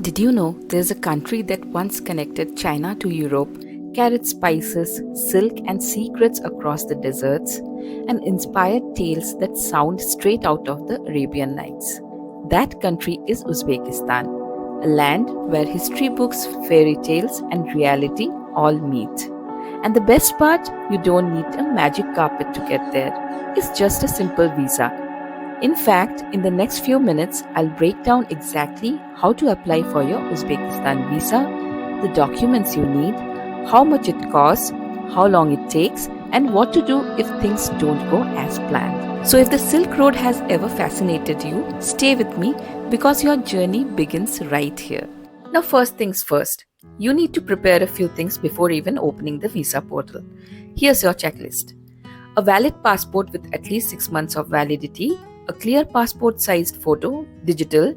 Did you know there's a country that once connected China to Europe, carried spices, silk, and secrets across the deserts, and inspired tales that sound straight out of the Arabian Nights? That country is Uzbekistan, a land where history books, fairy tales, and reality all meet. And the best part, you don't need a magic carpet to get there. It's just a simple visa. In fact, in the next few minutes, I'll break down exactly how to apply for your Uzbekistan visa, the documents you need, how much it costs, how long it takes, and what to do if things don't go as planned. So, if the Silk Road has ever fascinated you, stay with me because your journey begins right here. Now, first things first, you need to prepare a few things before even opening the visa portal. Here's your checklist: a valid passport with at least 6 months of validity, a clear passport sized photo, digital,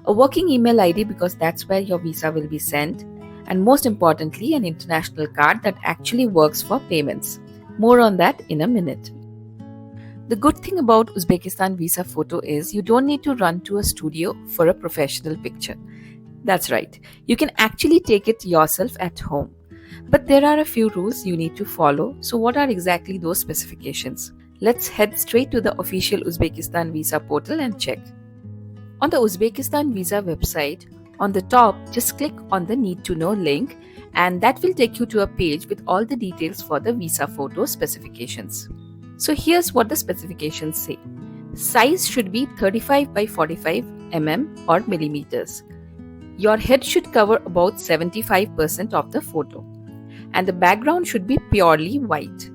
a working email ID because that's where your visa will be sent, and most importantly, an international card that actually works for payments. More on that in a minute. The good thing about Uzbekistan visa photo is you don't need to run to a studio for a professional picture. That's right, you can actually take it yourself at home. But there are a few rules you need to follow, so what are exactly those specifications? Let's head straight to the official Uzbekistan visa portal and check. On the Uzbekistan visa website, on the top, just click on the Need to Know link, and that will take you to a page with all the details for the visa photo specifications. So here's what the specifications say. Size should be 35 by 45 or millimeters. Your head should cover about 75% of the photo, and the background should be purely white.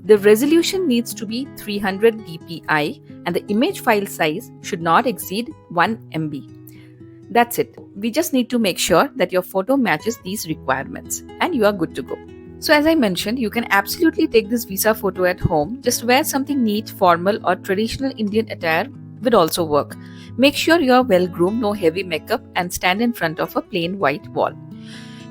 The resolution needs to be 300 dpi and the image file size should not exceed 1 MB. That's it. We just need to make sure that your photo matches these requirements and you are good to go. So as I mentioned, you can absolutely take this visa photo at home. Just wear something neat, formal or traditional Indian attire would also work. Make sure you are well groomed, no heavy makeup, and stand in front of a plain white wall.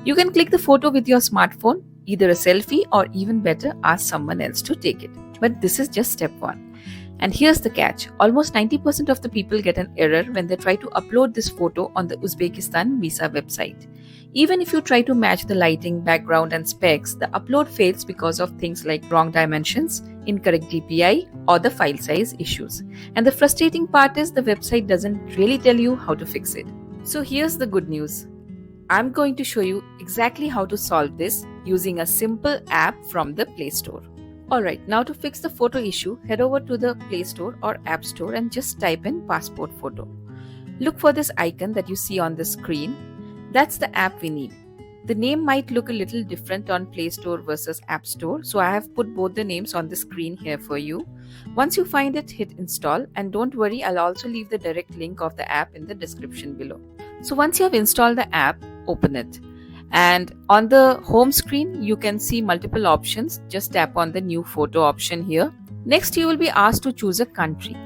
You can click the photo with your smartphone, either a selfie or even better, ask someone else to take it. But this is just step 1. And here's the catch. Almost 90% of the people get an error when they try to upload this photo on the Uzbekistan visa website. Even if you try to match the lighting, background and specs, the upload fails because of things like wrong dimensions, incorrect DPI or the file size issues. And the frustrating part is the website doesn't really tell you how to fix it. So here's the good news. I'm going to show you exactly how to solve this using a simple app from the Play Store. Alright, now to fix the photo issue, head over to the Play Store or App Store and just type in passport photo. Look for this icon that you see on the screen. That's the app we need. The name might look a little different on Play Store versus App Store, so I have put both the names on the screen here for you. Once you find it, hit install, and don't worry, I'll also leave the direct link of the app in the description below. So once you have installed the app, open it. And on the home screen, you can see multiple options. Just tap on the new photo option here. Next, you will be asked to choose a country.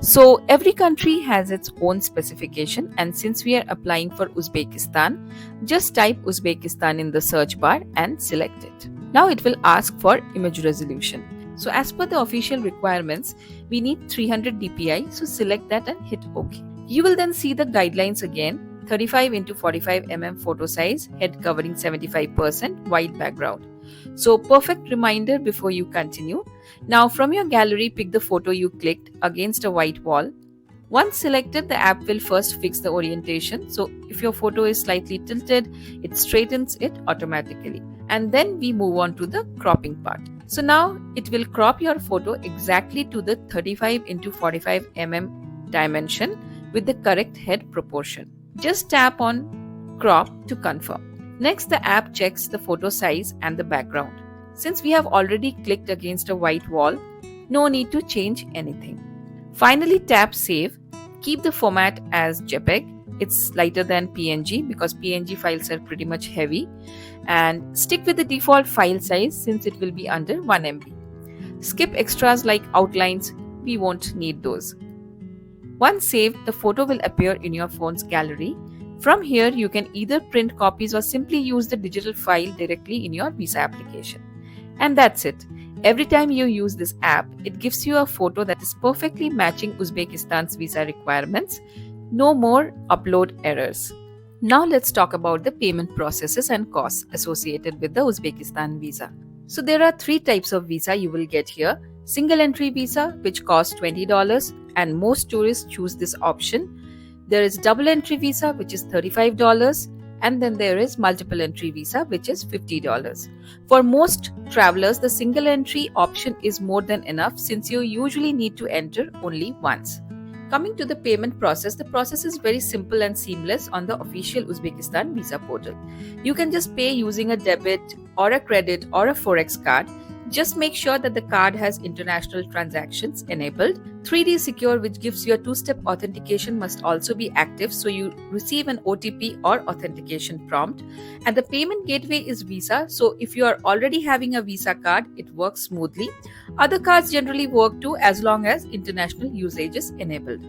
So every country has its own specification, and since we are applying for Uzbekistan, just type Uzbekistan in the search bar and select it. Now it will ask for image resolution. So as per the official requirements, we need 300 dpi, so select that and hit OK. You will then see the guidelines again. 35 into 45 photo size, head covering 75%, white background. So perfect reminder before you continue. Now from your gallery, pick the photo you clicked against a white wall. Once selected, the app will first fix the orientation. So if your photo is slightly tilted, it straightens it automatically. And then we move on to the cropping part. So now it will crop your photo exactly to the 35 into 45 dimension with the correct head proportion. Just tap on crop to confirm. Next, the app checks the photo size and the background. Since we have already clicked against a white wall, no need to change anything. Finally, tap save. Keep the format as JPEG. It's lighter than PNG because PNG files are pretty much heavy. And stick with the default file size since it will be under 1 MB. Skip extras like outlines. We won't need those. Once saved, the photo will appear in your phone's gallery. From here, you can either print copies or simply use the digital file directly in your visa application. And that's it. Every time you use this app, it gives you a photo that is perfectly matching Uzbekistan's visa requirements. No more upload errors. Now let's talk about the payment processes and costs associated with the Uzbekistan visa. So there are three types of visa you will get here. Single entry visa, which costs $20, and most tourists choose this option. There is double entry visa, which is $35, and then there is multiple entry visa, which is $50. For most travelers, the single entry option is more than enough since you usually need to enter only once. Coming to the payment process, the process is very simple and seamless on the official Uzbekistan visa portal. You can just pay using a debit or a credit or a forex card. Just make sure that the card has international transactions enabled. 3D Secure, which gives you a two-step authentication, must also be active so you receive an OTP or authentication prompt. And the payment gateway is Visa, so if you are already having a Visa card, it works smoothly. Other cards generally work too as long as international usage is enabled.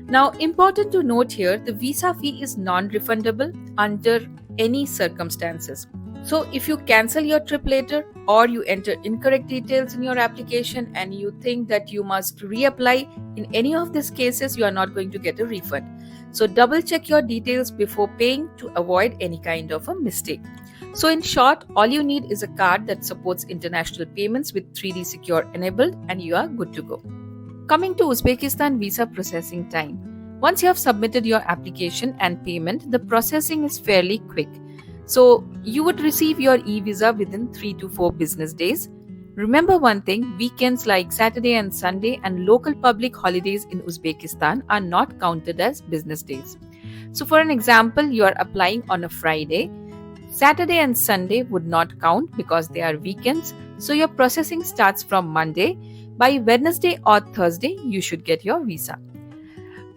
Now, important to note here, the visa fee is non-refundable under any circumstances. So if you cancel your trip later or you enter incorrect details in your application and you think that you must reapply, in any of these cases you are not going to get a refund. So double check your details before paying to avoid any kind of a mistake. So in short, all you need is a card that supports international payments with 3D Secure enabled and you are good to go. Coming to Uzbekistan visa processing time. Once you have submitted your application and payment, the processing is fairly quick. So you would receive your e-visa within 3 to 4 business days. Remember one thing, weekends like Saturday and Sunday and local public holidays in Uzbekistan are not counted as business days. So for an example, you are applying on a Friday. Saturday and Sunday would not count because they are weekends. So your processing starts from Monday. By Wednesday or Thursday, you should get your visa.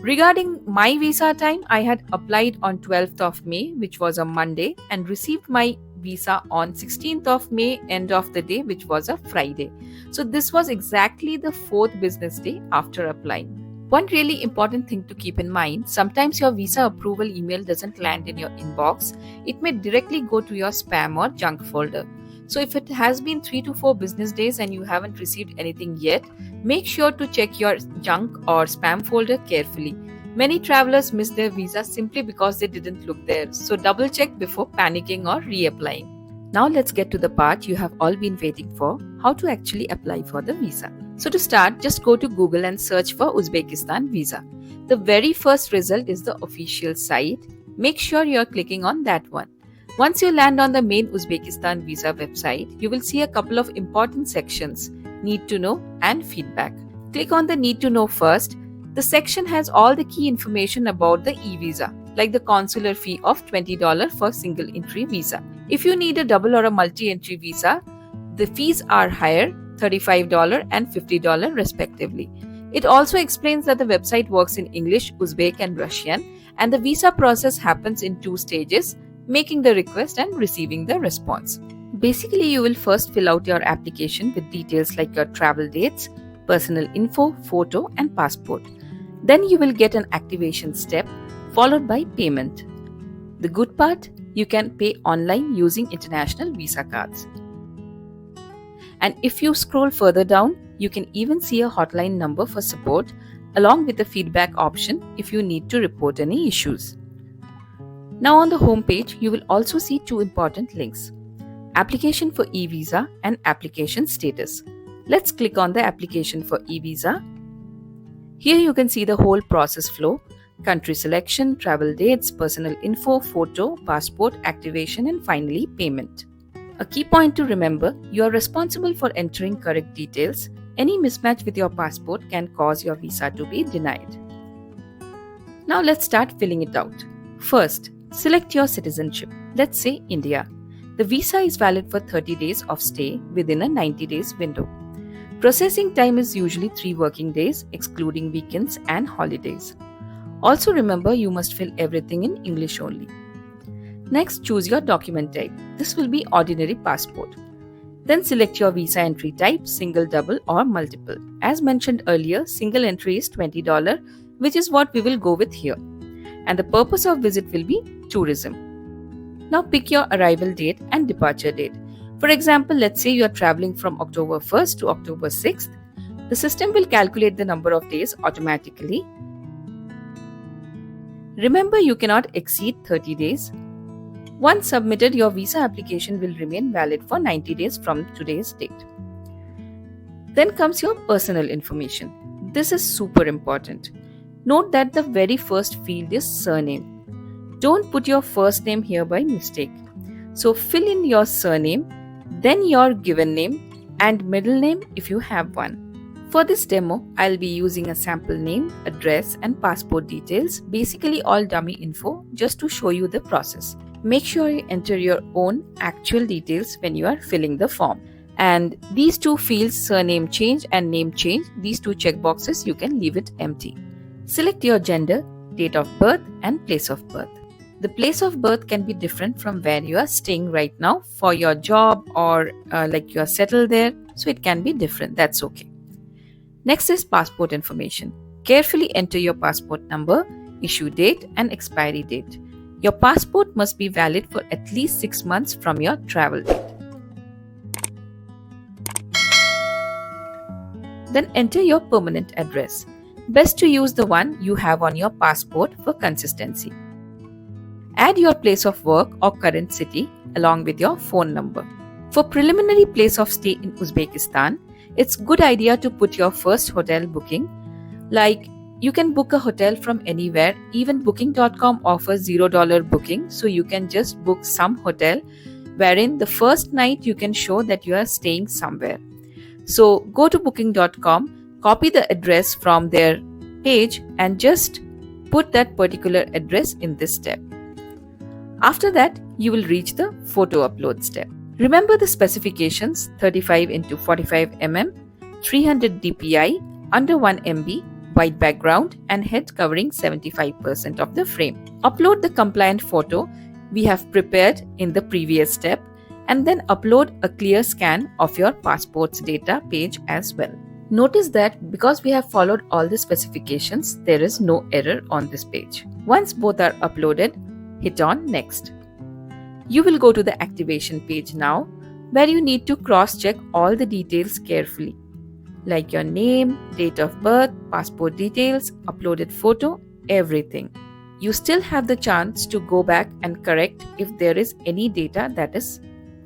Regarding my visa time, I had applied on 12th of May, which was a Monday, and received my visa on 16th of May, end of the day, which was a Friday. So this was exactly the 4th business day after applying. One really important thing to keep in mind, sometimes your visa approval email doesn't land in your inbox. It may directly go to your spam or junk folder. So if it has been 3 to 4 business days and you haven't received anything yet, make sure to check your junk or spam folder carefully. Many travelers miss their visa simply because they didn't look there. So double check before panicking or reapplying. Now let's get to the part you have all been waiting for, how to actually apply for the visa. So to start, just go to Google and search for Uzbekistan visa. The very first result is the official site. Make sure you are clicking on that one. Once you land on the main Uzbekistan visa website, you will see a couple of important sections, Need to Know and Feedback. Click on the Need to Know first. The section has all the key information about the e-visa, like the consular fee of $20 for single entry visa. If you need a double or a multi-entry visa, the fees are higher, $35 and $50 respectively. It also explains that the website works in English, Uzbek and Russian, and the visa process happens in 2 stages, making the request and receiving the response. Basically, you will first fill out your application with details like your travel dates, personal info, photo and passport. Then you will get an activation step followed by payment. The good part, you can pay online using international visa cards. And if you scroll further down, you can even see a hotline number for support along with the feedback option if you need to report any issues. Now on the home page, you will also see 2 important links, Application for e-visa and Application Status. Let's click on the Application for e-visa. Here you can see the whole process flow, country selection, travel dates, personal info, photo, passport, activation and finally payment. A key point to remember, you are responsible for entering correct details. Any mismatch with your passport can cause your visa to be denied. Now let's start filling it out. First, select your citizenship. Let's say India. The visa is valid for 30 days of stay within a 90 days window. Processing time is usually 3 working days, excluding weekends and holidays. Also remember, you must fill everything in English only. Next, choose your document type. This will be ordinary passport. Then select your visa entry type, single, double or multiple. As mentioned earlier, single entry is $20, which is what we will go with here. And the purpose of visit will be tourism. Now pick your arrival date and departure date. For example, let's say you are traveling from October 1st to October 6th. The system will calculate the number of days automatically. Remember, you cannot exceed 30 days. Once submitted, your visa application will remain valid for 90 days from today's date. Then comes your personal information. This is super important. Note that the very first field is surname. Don't put your first name here by mistake. So fill in your surname, then your given name and middle name if you have one. For this demo, I'll be using a sample name, address and passport details, basically all dummy info, just to show you the process. Make sure you enter your own actual details when you are filling the form. And these two fields, surname change and name change, these two checkboxes, you can leave it empty. Select your gender, date of birth and place of birth. The place of birth can be different from where you are staying right now for your job or like you are settled there, so it can be different, that's okay. Next is passport information. Carefully enter your passport number, issue date and expiry date. Your passport must be valid for at least 6 months from your travel date. Then enter your permanent address. Best to use the one you have on your passport for consistency. Add your place of work or current city along with your phone number. For preliminary place of stay in Uzbekistan, it's good idea to put your first hotel booking. Like you can book a hotel from anywhere. Even booking.com offers $0 booking, so you can just book some hotel wherein the first night you can show that you are staying somewhere. So go to booking.com, copy the address from their page and just put that particular address in this step. After that, you will reach the photo upload step. Remember the specifications: 35 x 45 mm, 300 dpi, under 1 MB, white background and head covering 75% of the frame. Upload the compliant photo we have prepared in the previous step and then upload a clear scan of your passport's data page as well. Notice that because we have followed all the specifications, there is no error on this page. Once both are uploaded, hit on next. You will go to the activation page now, where you need to cross-check all the details carefully, like your name, date of birth, passport details, uploaded photo, everything. You still have the chance to go back and correct if there is any data that is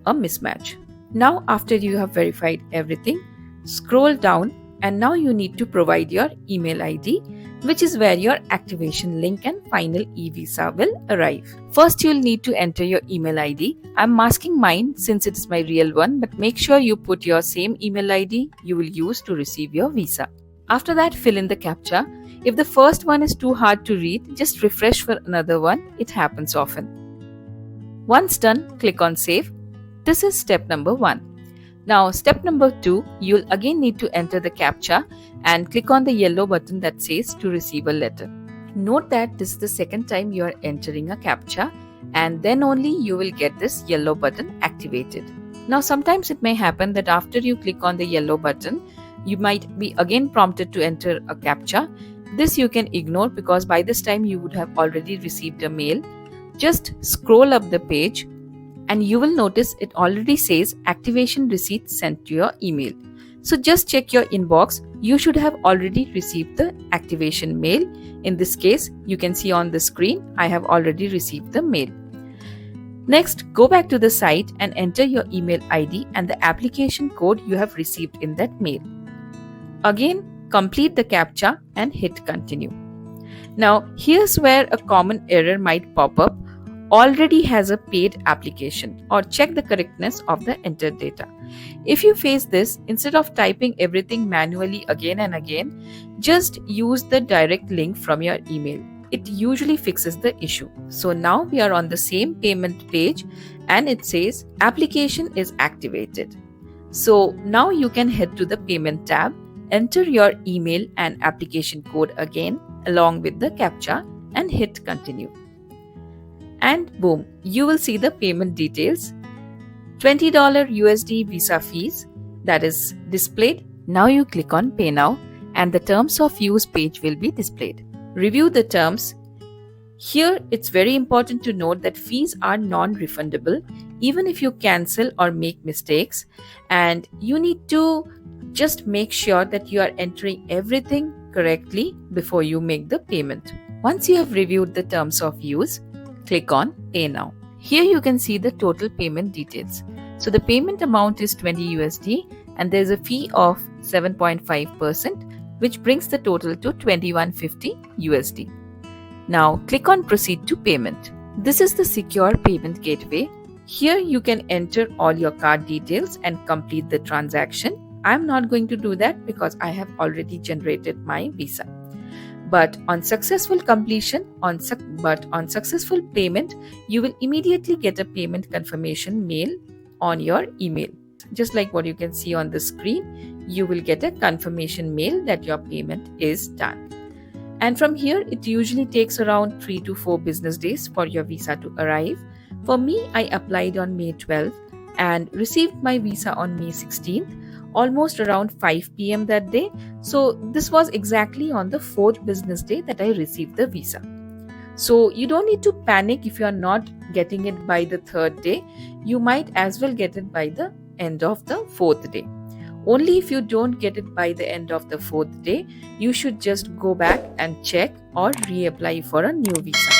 a mismatch. Now, after you have verified everything, scroll down and now you need to provide your email ID, which is where your activation link and final e-visa will arrive. First, you'll need to enter your email ID. I'm masking mine since it is my real one, but make sure you put your same email ID you will use to receive your visa. After that, fill in the CAPTCHA. If the first one is too hard to read, just refresh for another one. It happens often. Once done, click on Save. This is step number 1. Now, step number 2, you'll again need to enter the CAPTCHA and click on the yellow button that says to receive a letter. Note that this is the second time you are entering a CAPTCHA and then only you will get this yellow button activated. Now, sometimes it may happen that after you click on the yellow button, you might be again prompted to enter a CAPTCHA. This you can ignore because by this time you would have already received a mail. Just scroll up the page and you will notice it already says activation receipt sent to your email. So just check your inbox. You should have already received the activation mail. In this case, you can see on the screen, I have already received the mail. Next, go back to the site and enter your email ID and the application code you have received in that mail. Again, complete the CAPTCHA and hit continue. Now, here's where a common error might pop up. Already has a paid application, or check the correctness of the entered data. If you face this, instead of typing everything manually again and again, just use the direct link from your email. It usually fixes the issue. So now we are on the same payment page and it says application is activated. So now you can head to the payment tab, enter your email and application code again along with the CAPTCHA and hit continue. And boom, you will see the payment details. $20 USD visa fees, that is displayed. Now you click on Pay Now and the terms of use page will be displayed. Review the terms. Here it's very important to note that fees are non-refundable even if you cancel or make mistakes, and you need to just make sure that you are entering everything correctly before you make the payment. Once you have reviewed the terms of use, click on Pay Now. Here you can see the total payment details. So the payment amount is 20 USD and there is a fee of 7.5%, which brings the total to 2150 USD. Now click on Proceed to Payment. This is the secure payment gateway. Here you can enter all your card details and complete the transaction. I'm not going to do that because I have already generated my visa. But on successful completion, on successful payment, you will immediately get a payment confirmation mail on your email. Just like what you can see on the screen, you will get a confirmation mail that your payment is done. And from here, it usually takes around 3 to 4 business days for your visa to arrive. For me, I applied on May 12th and received my visa on May 16th, almost around 5 p.m. that day. So this was exactly on the 4th business day that I received the visa. So you don't need to panic if you are not getting it by the 3rd day. You might as well get it by the end of the 4th day. Only if you don't get it by the end of the 4th day, you should just go back and check or reapply for a new visa.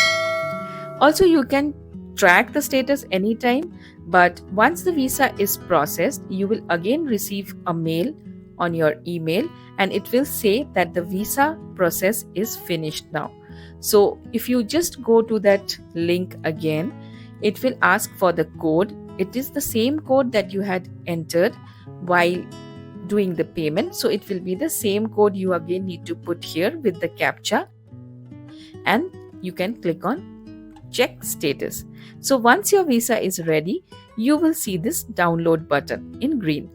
Also, you can track the status anytime, but once the visa is processed, you will again receive a mail on your email and it will say that the visa process is finished now. So if you just go to that link again, it will ask for the code. It is the same code that you had entered while doing the payment. So it will be the same code you again need to put here with the CAPTCHA, and you can click on check status. So once your visa is ready, you will see this download button in green.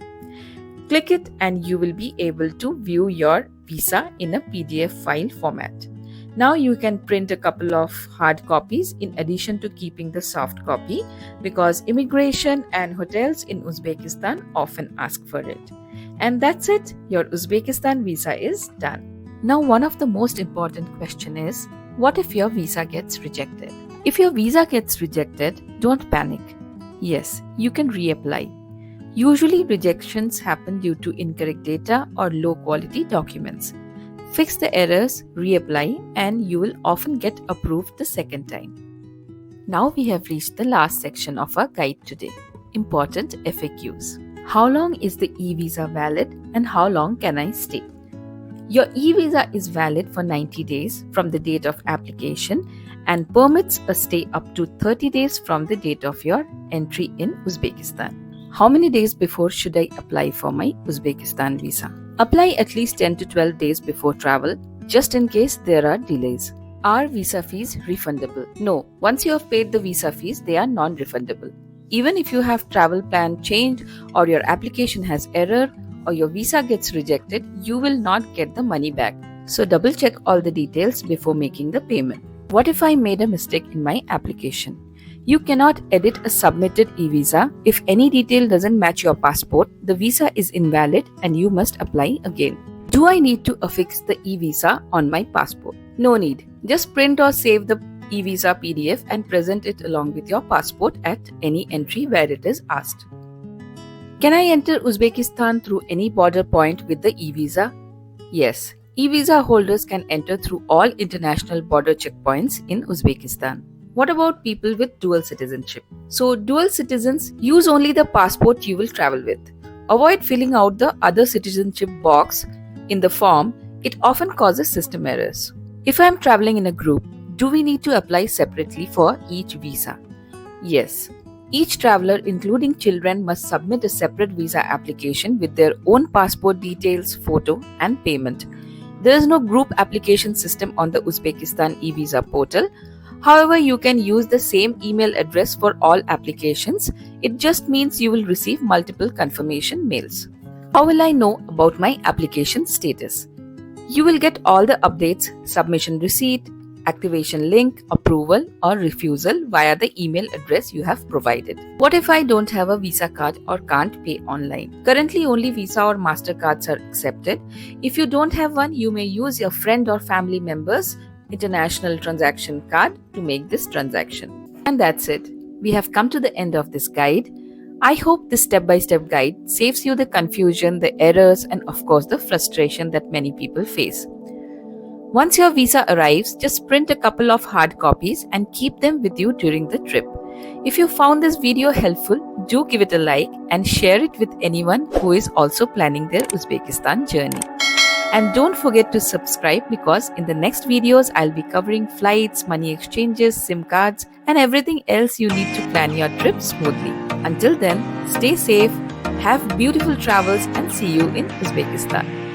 Click it and you will be able to view your visa in a PDF file format. Now you can print a couple of hard copies in addition to keeping the soft copy, because immigration and hotels in Uzbekistan often ask for it. And that's it, your Uzbekistan visa is done. Now one of the most important question is, what if your visa gets rejected? If your visa gets rejected, don't panic. Yes, you can reapply. Usually rejections happen due to incorrect data or low quality documents. Fix the errors, reapply, and you will often get approved the second time. Now we have reached the last section of our guide today. Important FAQs. How long is the e-visa valid and how long can I stay? Your e-visa is valid for 90 days from the date of application and permits a stay up to 30 days from the date of your entry in Uzbekistan. How many days before should I apply for my Uzbekistan visa? Apply at least 10 to 12 days before travel, just in case there are delays. Are visa fees refundable? No, once you have paid the visa fees, they are non-refundable. Even if you have travel plan changed or your application has error or your visa gets rejected, you will not get the money back. So double check all the details before making the payment. What if I made a mistake in my application? You cannot edit a submitted e-visa. If any detail doesn't match your passport, the visa is invalid and you must apply again. Do I need to affix the e-visa on my passport? No need. Just print or save the e-visa PDF and present it along with your passport at any entry where it is asked. Can I enter Uzbekistan through any border point with the e-visa? Yes. E-visa holders can enter through all international border checkpoints in Uzbekistan. What about people with dual citizenship? So dual citizens use only the passport you will travel with. Avoid filling out the other citizenship box in the form. It often causes system errors. If I am traveling in a group, do we need to apply separately for each visa? Yes. Each traveler, including children, must submit a separate visa application with their own passport details, photo, and payment. There is no group application system on the Uzbekistan e-visa portal. However, you can use the same email address for all applications. It just means you will receive multiple confirmation mails. How will I know about my application status? You will get all the updates, submission receipt, activation link, approval or refusal via the email address you have provided. What if I don't have a Visa card or can't pay online? Currently, only Visa or MasterCards are accepted. If you don't have one, you may use your friend or family member's international transaction card to make this transaction. And that's it. We have come to the end of this guide. I hope this step-by-step guide saves you the confusion, the errors, and of course the frustration that many people face. Once your visa arrives, just print a couple of hard copies and keep them with you during the trip. If you found this video helpful, do give it a like and share it with anyone who is also planning their Uzbekistan journey. And don't forget to subscribe because in the next videos I'll be covering flights, money exchanges, SIM cards, and everything else you need to plan your trip smoothly. Until then, stay safe, have beautiful travels, and see you in Uzbekistan.